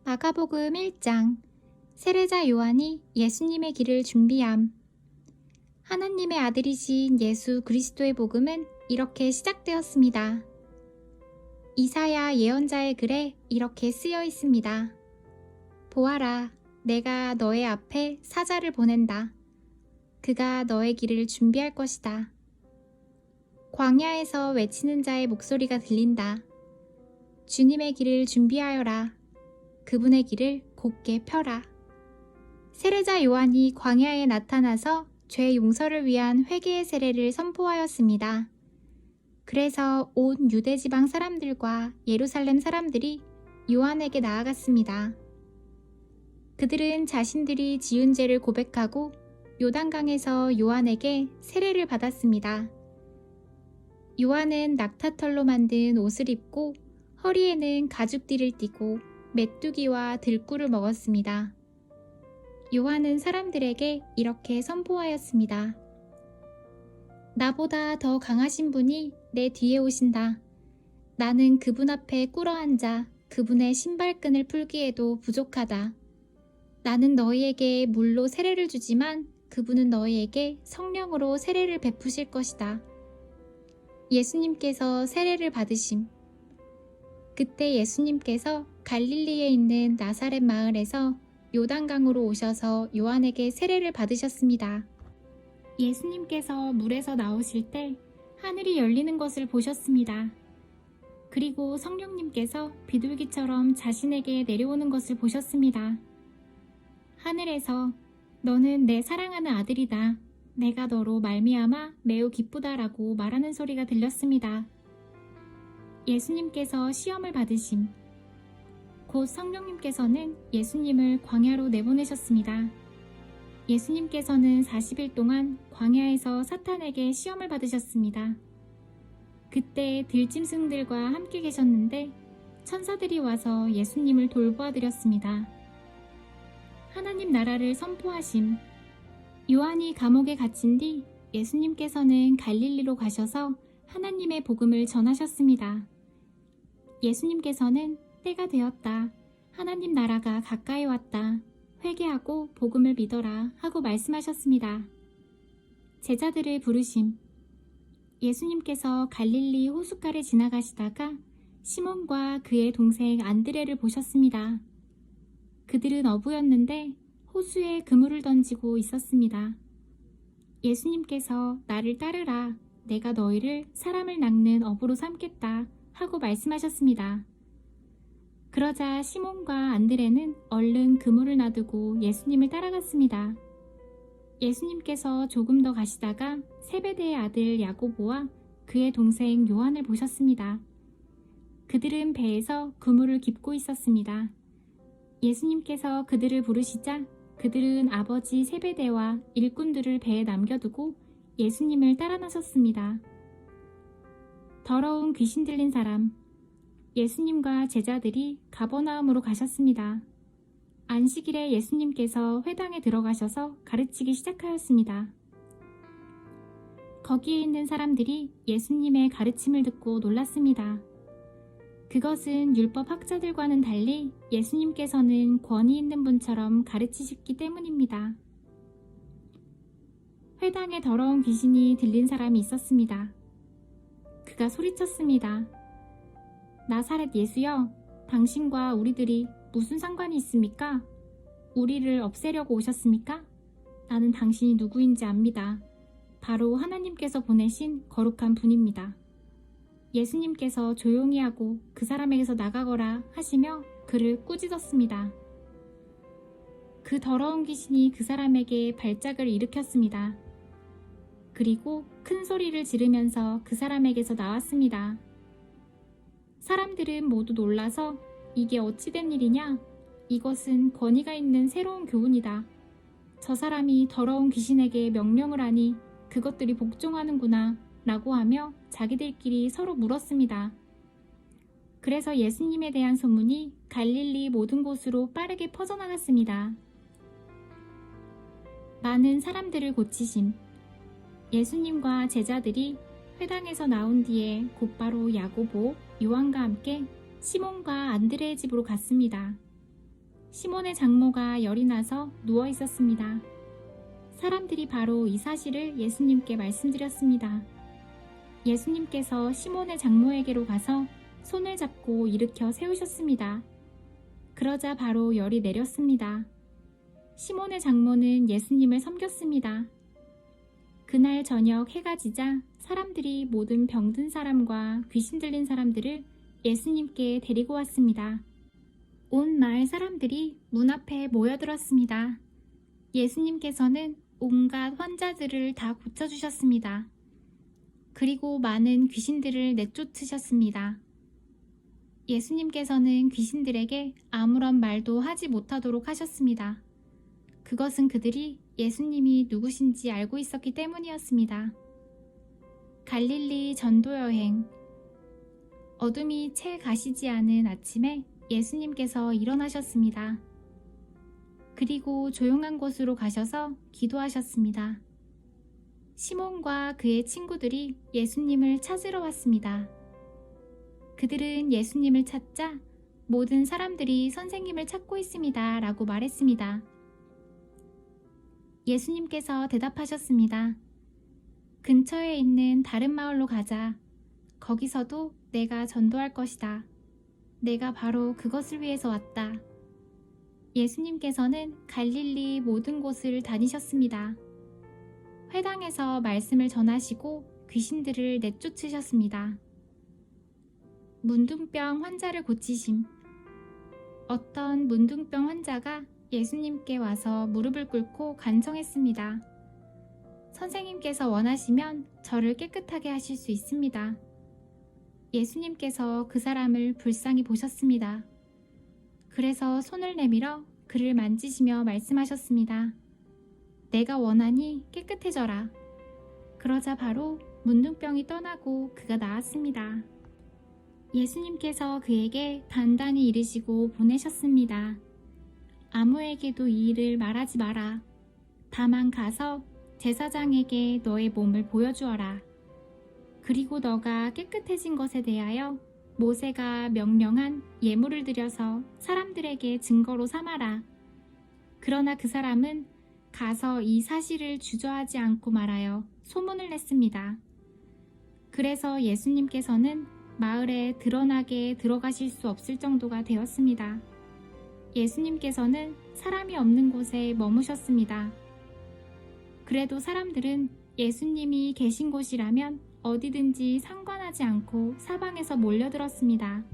마가복음 1장. 세례자 요한이 예수님의 길을 준비함. 하나님의 아들이신 예수 그리스도의 복음은 이렇게 시작되었습니다. 이사야 예언자의 글에 이렇게 쓰여 있습니다. 보아라, 내가 너의 앞에 사자를 보낸다. 그가 너의 길을 준비할 것이다. 광야에서 외치는 자의 목소리가 들린다. 주님의 길을 준비하여라. 그분의 길을 곧게 펴라. 세례자 요한이 광야에 나타나서 죄 용서를 위한 회개의 세례를 선포하였습니다. 그래서 온 유대 지방 사람들과 예루살렘 사람들이 요한에게 나아갔습니다. 그들은 자신들이 지은 죄를 고백하고 요단강에서 요한에게 세례를 받았습니다. 요한은 낙타털로 만든 옷을 입고 허리에는 가죽띠를 띠고 메뚜기와 들꿀을 먹었습니다. 요한은 사람들에게 이렇게 선포하였습니다. 나보다 더 강하신 분이 내 뒤에 오신다. 나는 그분 앞에 꿇어앉아 그분의 신발끈을 풀기에도 부족하다. 나는 너희에게 물로 세례를 주지만 그분은 너희에게 성령으로 세례를 베푸실 것이다. 예수님께서 세례를 받으심. 그때 예수님께서 갈릴리에 있는 나사렛 마을에서 요단강으로 오셔서 요한에게 세례를 받으셨습니다. 예수님께서 물에서 나오실 때 하늘이 열리는 것을 보셨습니다. 그리고 성령님께서 비둘기처럼 자신에게 내려오는 것을 보셨습니다. 하늘에서 너는 내 사랑하는 아들이다. 내가 너로 말미암아 매우 기쁘다라고 말하는 소리가 들렸습니다. 예수님께서 시험을 받으심. 곧 성령님께서는 예수님을 광야로 내보내셨습니다. 예수님께서는 40일 동안 광야에서 사탄에게 시험을 받으셨습니다. 그때 들짐승들과 함께 계셨는데 천사들이 와서 예수님을 돌보아드렸습니다. 하나님 나라를 선포하심. 요한이 감옥에 갇힌 뒤 예수님께서는 갈릴리로 가셔서 하나님의 복음을 전하셨습니다. 예수님께서는 때가 되었다. 하나님 나라가 가까이 왔다. 회개하고 복음을 믿어라 하고 말씀하셨습니다. 제자들을 부르심. 예수님께서 갈릴리 호숫가를 지나가시다가 시몬과 그의 동생 안드레를 보셨습니다. 그들은 어부였는데 호수에 그물을 던지고 있었습니다. 예수님께서 나를 따르라. 내가 너희를 사람을 낚는 어부로 삼겠다 하고 말씀하셨습니다. 그러자 시몬과 안드레는 얼른 그물을 놔두고 예수님을 따라갔습니다. 예수님께서 조금 더 가시다가 세베대의 아들 야고보와 그의 동생 요한을 보셨습니다. 그들은 배에서 그물을 깁고 있었습니다. 예수님께서 그들을 부르시자 그들은 아버지 세베대와 일꾼들을 배에 남겨두고 예수님을 따라 나섰습니다. 더러운 귀신 들린 사람. 예수님과 제자들이 가버나움으로 가셨습니다. 안식일에 예수님께서 회당에 들어가셔서 가르치기 시작하였습니다. 거기에 있는 사람들이 예수님의 가르침을 듣고 놀랐습니다. 그것은 율법 학자들과는 달리 예수님께서는 권위 있는 분처럼 가르치셨기 때문입니다. 회당에 더러운 귀신이 들린 사람이 있었습니다. 그가 소리쳤습니다. 나사렛 예수여, 당신과 우리들이 무슨 상관이 있습니까? 우리를 없애려고 오셨습니까? 나는 당신이 누구인지 압니다. 바로 하나님께서 보내신 거룩한 분입니다. 예수님께서 조용히 하고 그 사람에게서 나가거라 하시며 그를 꾸짖었습니다. 그 더러운 귀신이 그 사람에게 발작을 일으켰습니다. 그리고 큰 소리를 지르면서 그 사람에게서 나왔습니다. 사람들은 모두 놀라서 이게 어찌 된 일이냐? 이것은 권위가 있는 새로운 교훈이다. 저 사람이 더러운 귀신에게 명령을 하니 그것들이 복종하는구나 라고 하며 자기들끼리 서로 물었습니다. 그래서 예수님에 대한 소문이 갈릴리 모든 곳으로 빠르게 퍼져나갔습니다. 많은 사람들을 고치심. 예수님과 제자들이 회당에서 나온 뒤에 곧바로 야고보, 요한과 함께 시몬과 안드레의 집으로 갔습니다. 시몬의 장모가 열이 나서 누워 있었습니다. 사람들이 바로 이 사실을 예수님께 말씀드렸습니다. 예수님께서 시몬의 장모에게로 가서 손을 잡고 일으켜 세우셨습니다. 그러자 바로 열이 내렸습니다. 시몬의 장모는 예수님을 섬겼습니다. 그날 저녁 해가 지자 사람들이 모든 병든 사람과 귀신 들린 사람들을 예수님께 데리고 왔습니다. 온 마을 사람들이 문 앞에 모여들었습니다. 예수님께서는 온갖 환자들을 다 고쳐주셨습니다. 그리고 많은 귀신들을 내쫓으셨습니다. 예수님께서는 귀신들에게 아무런 말도 하지 못하도록 하셨습니다. 그것은 그들이 예수님이 누구신지 알고 있었기 때문이었습니다. 갈릴리 전도여행. 어둠이 채 가시지 않은 아침에 예수님께서 일어나셨습니다. 그리고 조용한 곳으로 가셔서 기도하셨습니다. 시몬과 그의 친구들이 예수님을 찾으러 왔습니다. 그들은 예수님을 찾자 모든 사람들이 선생님을 찾고 있습니다 라고 말했습니다. 예수님께서 대답하셨습니다. 근처에 있는 다른 마을로 가자. 거기서도 내가 전도할 것이다. 내가 바로 그것을 위해서 왔다. 예수님께서는 갈릴리 모든 곳을 다니셨습니다. 회당에서 말씀을 전하시고 귀신들을 내쫓으셨습니다. 문둥병 환자를 고치심. 어떤 문둥병 환자가 예수님께 와서 무릎을 꿇고 간청했습니다. 선생님께서 원하시면 저를 깨끗하게 하실 수 있습니다. 예수님께서 그 사람을 불쌍히 보셨습니다. 그래서 손을 내밀어 그를 만지시며 말씀하셨습니다. 내가 원하니 깨끗해져라. 그러자 바로 문둥병이 떠나고 그가 나았습니다. 예수님께서 그에게 단단히 이르시고 보내셨습니다. 아무에게도 이 일을 말하지 마라. 다만 가서 제사장에게 너의 몸을 보여주어라. 그리고 너가 깨끗해진 것에 대하여 모세가 명령한 예물을 드려서 사람들에게 증거로 삼아라. 그러나 그 사람은 가서 이 사실을 주저하지 않고 말하여 소문을 냈습니다. 그래서 예수님께서는 마을에 드러나게 들어가실 수 없을 정도가 되었습니다. 예수님께서는 사람이 없는 곳에 머무셨습니다. 그래도 사람들은 예수님이 계신 곳이라면 어디든지 상관하지 않고 사방에서 몰려들었습니다.